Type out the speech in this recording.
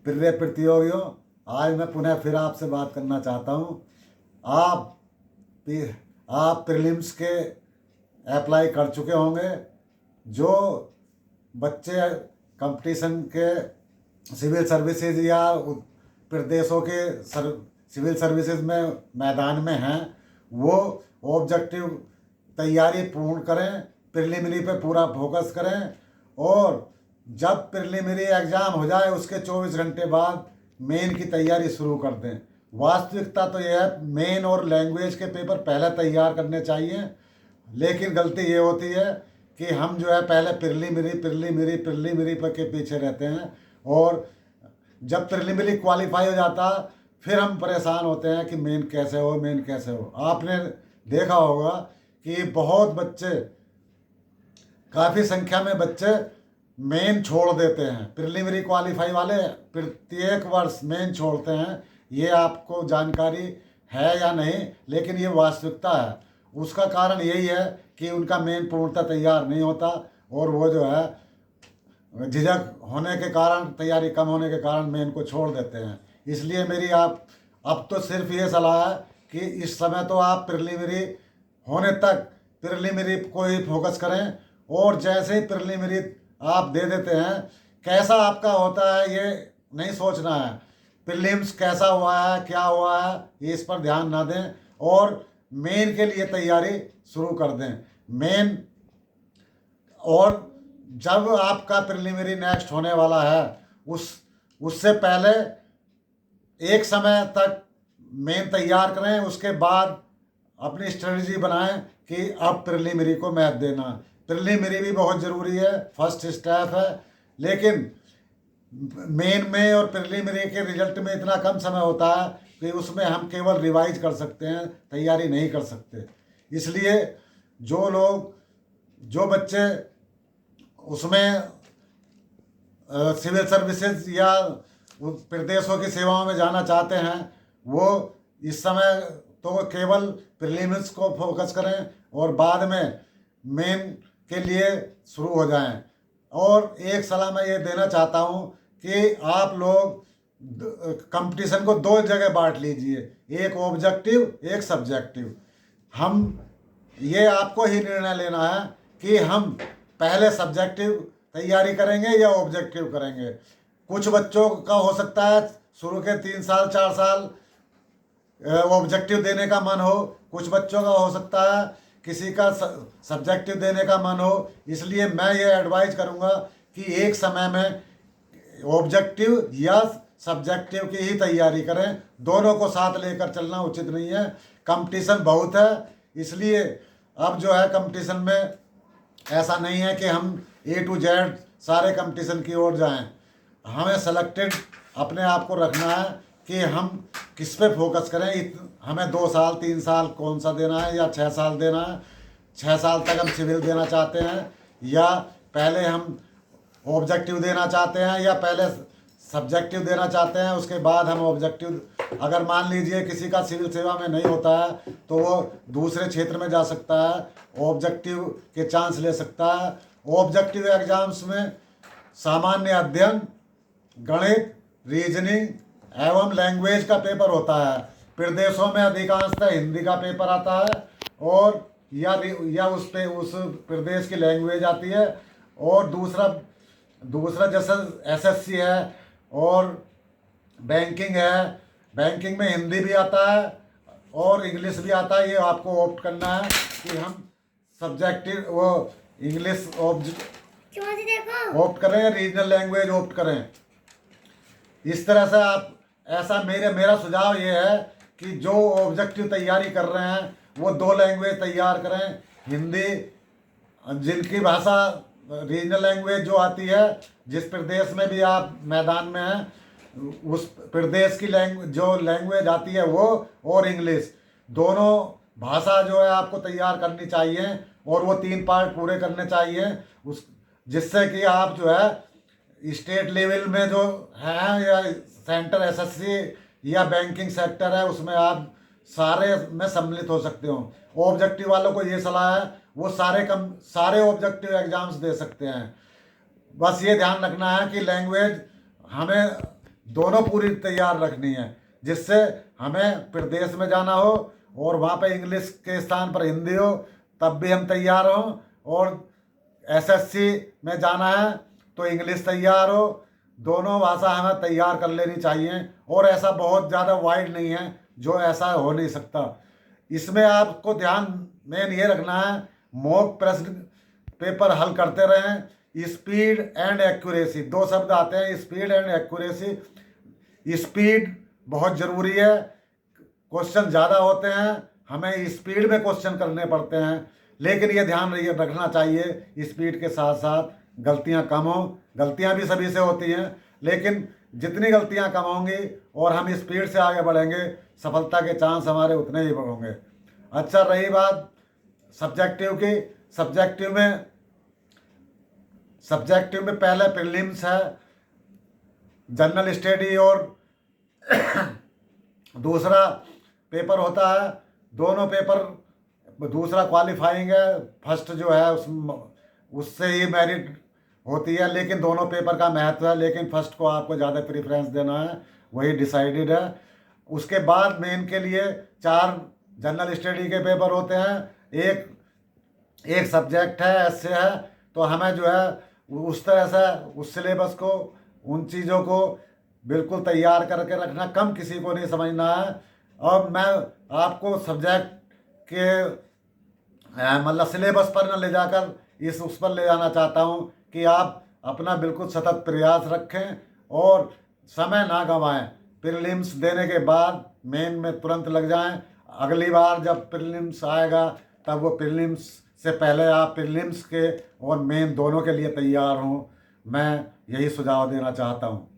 प्रिय प्रतियोगियों, आज मैं पुनः फिर आपसे बात करना चाहता हूँ। आप आप प्रीलिम्स के अप्लाई कर चुके होंगे। जो बच्चे कंपटीशन के सिविल सर्विसेज या प्रदेशों के सिविल सर्विसेज में मैदान में हैं, वो ऑब्जेक्टिव तैयारी पूर्ण करें, प्रिलिमिनरी पे पूरा फोकस करें, और जब प्रिलिमिनरी एग्ज़ाम हो जाए उसके 24 घंटे बाद मेन की तैयारी शुरू कर दें। वास्तविकता तो यह है, मेन और लैंग्वेज के पेपर पहले तैयार करने चाहिए, लेकिन गलती ये होती है कि हम जो है पहले प्रिलिमिनरी पर के पीछे रहते हैं, और जब प्रिलिमिनरी क्वालिफाई हो जाता फिर हम परेशान होते हैं कि मेन कैसे हो, मेन कैसे हो। आपने देखा होगा कि बहुत बच्चे, काफ़ी संख्या में बच्चे मेन छोड़ देते हैं। प्रिलिमिनरी क्वालिफाई वाले प्रत्येक वर्ष मेन छोड़ते हैं। ये आपको जानकारी है या नहीं, लेकिन ये वास्तविकता है। उसका कारण यही है कि उनका मेन पूर्णतः तैयार नहीं होता, और वो जो है झिझक होने के कारण, तैयारी कम होने के कारण मेन को छोड़ देते हैं। इसलिए मेरी आप अब तो सिर्फ ये सलाह है कि इस समय तो आप प्रिलिमिनरी होने तक प्रिलिमिनरी को ही फोकस करें, और जैसे ही प्रिलिमिनरी आप दे देते हैं, कैसा आपका होता है ये नहीं सोचना है। प्रीलिम्स कैसा हुआ है, क्या हुआ है, ये इस पर ध्यान ना दें, और मेन के लिए तैयारी शुरू कर दें। मेन, और जब आपका प्रिलिमिनरी नेक्स्ट होने वाला है उससे पहले एक समय तक मेन तैयार करें, उसके बाद अपनी स्ट्रेटजी बनाएं कि अब प्रिलिमिनरी को मैथ देना। प्रिलिमिनरी भी बहुत ज़रूरी है, फर्स्ट स्टेप है, लेकिन मेन में और प्रिलिमिनरी के रिजल्ट में इतना कम समय होता है कि उसमें हम केवल रिवाइज कर सकते हैं, तैयारी नहीं कर सकते। इसलिए जो बच्चे उसमें सिविल सर्विसेज या प्रदेशों की सेवाओं में जाना चाहते हैं, वो इस समय तो केवल प्रीलिम्स को फोकस करें और बाद में मेन के लिए शुरू हो जाएं। और एक सलाह मैं ये देना चाहता हूँ कि आप लोग कंपटीशन को दो जगह बांट लीजिए, एक ऑब्जेक्टिव, एक सब्जेक्टिव। हम ये आपको ही निर्णय लेना है कि हम पहले सब्जेक्टिव तैयारी करेंगे या ऑब्जेक्टिव करेंगे। कुछ बच्चों का हो सकता है शुरू के 3 साल 4 साल ऑब्जेक्टिव देने का मन हो, कुछ बच्चों का हो सकता है किसी का सब्जेक्टिव देने का मन हो। इसलिए मैं ये एडवाइज करूँगा कि एक समय में ऑब्जेक्टिव या सब्जेक्टिव की ही तैयारी करें, दोनों को साथ लेकर चलना उचित नहीं है। कंपटीशन बहुत है, इसलिए अब जो है कंपटीशन में ऐसा नहीं है कि हम A to Z सारे कंपटीशन की ओर जाएं। हमें सेलेक्टेड अपने आप को रखना है कि हम किस पे फोकस करें। हमें 2 साल 3 साल कौन सा देना है, या 6 साल देना है, 6 साल तक हम सिविल देना चाहते हैं, या पहले हम ऑब्जेक्टिव देना चाहते हैं, या पहले सब्जेक्टिव देना चाहते हैं उसके बाद हम ऑब्जेक्टिव। अगर मान लीजिए किसी का सिविल सेवा में नहीं होता है तो वो दूसरे क्षेत्र में जा सकता है, ऑब्जेक्टिव के चांस ले सकता है। ऑब्जेक्टिव एग्जाम्स में सामान्य अध्ययन, गणित, रीजनिंग एवं लैंग्वेज का पेपर होता है। प्रदेशों में अधिकांशतः हिंदी का पेपर आता है, और या उस प्रदेश की लैंग्वेज आती है। और दूसरा जैसे SSC है और बैंकिंग है, बैंकिंग में हिंदी भी आता है और इंग्लिश भी आता है। ये आपको ऑप्ट करना है कि हम सब्जेक्टिव वो इंग्लिश ऑप्ट करें या रीजनल लैंग्वेज ऑप्ट करें। इस तरह से आप मेरा सुझाव ये है कि जो ऑब्जेक्टिव तैयारी कर रहे हैं वो 2 लैंग्वेज तैयार करें। हिंदी, जिनकी भाषा रीजनल लैंग्वेज जो आती है, जिस प्रदेश में भी आप मैदान में हैं उस प्रदेश की जो लैंग्वेज आती है वो, और इंग्लिश, दोनों भाषा जो है आपको तैयार करनी चाहिए, और वो 3 पार्ट पूरे करने चाहिए जिससे कि आप जो है स्टेट लेवल में जो है या सेंटर SSC या बैंकिंग सेक्टर है उसमें आप सारे में सम्मिलित हो सकते हो। ऑब्जेक्टिव वालों को ये सलाह है वो सारे ऑब्जेक्टिव एग्जाम्स दे सकते हैं। बस ये ध्यान रखना है कि लैंग्वेज हमें दोनों पूरी तैयार रखनी है, जिससे हमें प्रदेश में जाना हो और वहाँ पे इंग्लिश के स्थान पर हिंदी हो तब भी हम तैयार हों, और एसएससी में जाना है तो इंग्लिश तैयार हो। दोनों भाषा हमें तैयार कर लेनी चाहिए, और ऐसा बहुत ज़्यादा वाइड नहीं है जो ऐसा हो नहीं सकता। इसमें आपको ध्यान मेन ये रखना है, मॉक प्रश्न पेपर हल करते रहें। स्पीड एंड एक्यूरेसी, दो शब्द आते हैं, स्पीड एंड एक्यूरेसी। स्पीड बहुत ज़रूरी है, क्वेश्चन ज़्यादा होते हैं, हमें स्पीड में क्वेश्चन करने पड़ते हैं, लेकिन ये ध्यान रखना चाहिए स्पीड के साथ साथ गलतियां कम हो। गलतियां भी सभी से होती हैं, लेकिन जितनी गलतियां कम होंगी और हम स्पीड से आगे बढ़ेंगे, सफलता के चांस हमारे उतने ही बढ़ेंगे। अच्छा, रही बात सब्जेक्टिव की, सब्जेक्टिव में पहले प्रीलिम्स है, जनरल स्टडी, और दूसरा पेपर होता है। दोनों पेपर, दूसरा क्वालिफाइंग है, फर्स्ट जो है उससे ही मेरिट होती है, लेकिन दोनों पेपर का महत्व है, लेकिन फर्स्ट को आपको ज़्यादा प्रेफरेंस देना है, वही डिसाइडेड है। उसके बाद मेन के लिए 4 जनरल स्टडी के पेपर होते हैं, एक सब्जेक्ट है, ऐसे है, तो हमें जो है उस तरह से उस सिलेबस को, उन चीज़ों को बिल्कुल तैयार करके रखना, कम किसी को नहीं समझना है। और मैं आपको सब्जेक्ट के मतलब सिलेबस पर न ले जाकर उस पर ले जाना चाहता हूँ कि आप अपना बिल्कुल सतत प्रयास रखें और समय ना गंवाएं। प्रीलिम्स देने के बाद मेन में तुरंत लग जाएं। अगली बार जब प्रीलिम्स आएगा तब वो प्रीलिम्स से पहले आप प्रीलिम्स के और मेन दोनों के लिए तैयार हों। मैं यही सुझाव देना चाहता हूँ।